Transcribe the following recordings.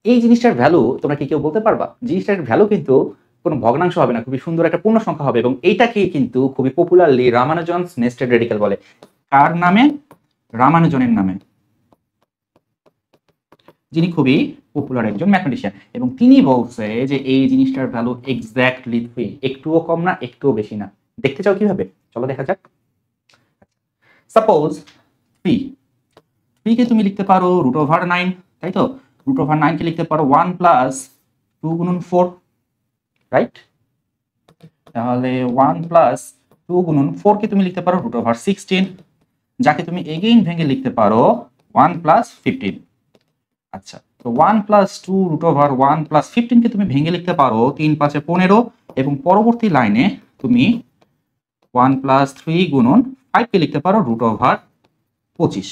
এই জিনিসটার ভ্যালু তোমরা কি কেউ বলতে পারবা? জিনিসটার ভ্যালু কিন্তু কোনো ভগ্নাংশ হবে না, খুবই সুন্দর একটা পূর্ণ সংখ্যা হবে এবং এইটাকে কিন্তু খুবই পপুলারলি রামানুজনস নেস্টেড রেডিক্যাল বলে। কার নামে? রামানুজনের নামে, যিনি খুবই পপুলার একজন ম্যাথমেটিশিয়ান। এবং তিনি বলছে যে এই জিনিসটার ভ্যালু এক্স্যাক্টলি 3, একটুও কম না একটুও বেশি না। দেখতে চাও কিভাবে? চলো দেখা যাক। সাপোজ 3 কে তুমি লিখতে পারো √9, তাই তো? √9 কে লিখতে পারো 1 প্লাস 2 গুণন 4, রাইট? তাহলে 1 প্লাস 2 গুণন 4 কে তুমি লিখতে পারো √16, যাকে তুমি এগেইন ভেঙে লিখতে পারো 1 প্লাস 15। আচ্ছা, তো 1 প্লাস 2 √1 প্লাস 15 কে তুমি ভেঙে লিখতে পারো 3 5 15, এবং পরবর্তী লাইনে তুমি 1 প্লাস 3 গুণন 5 কে লিখতে পারো √25।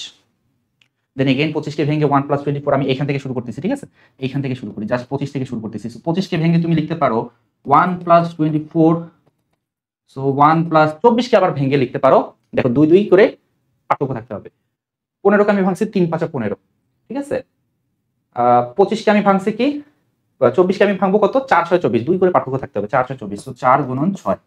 দেন এগেইন 25 কে ভেঙে 1 প্লাস 24, আমি এখান থেকে শুরু করতেছি, ঠিক আছে? এইখান থেকে শুরু করি, জাস্ট 25 থেকে শুরু করতেছি। 25 কে ভেঙে তুমি লিখতে পারো 1 প্লাস 24, সো 1 প্লাস 24 কে আবার ভেঙে লিখতে পারো, দেখো 2 2 করে পার্থক্য থাকতে হবে। 15 কে আমি ভাঙছি 3 5 15, ঠিক আছে? 25 কে আমি ভাঙছি কি, 24 কে আমি ভাঙবো কত, 4 6 24, 2 করে পার্থক্য থাকতে হবে, 4 6 24, তো 4 গুণন 6।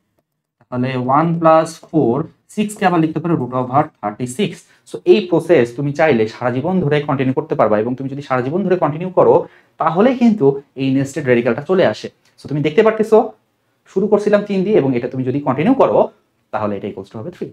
তাহলে 1 প্লাস 4, 6 কে আবার লিখতে পারো √36। সো এই প্রসেস তুমি চাইলে সারা জীবন ধরে কন্টিনিউ করতে পারবা, এবং তুমি যদি সারা জীবন ধরে কন্টিনিউ করো তাহলে কিন্তু এই নেস্টেড রেডিক্যালটা চলে আসে। সো তুমি দেখতে পারতেছো শুরু করছিলাম 3 দিয়ে, এবং এটা তুমি যদি কন্টিনিউ করো তাহলে এটা ইকুয়ালস টু হবে 3।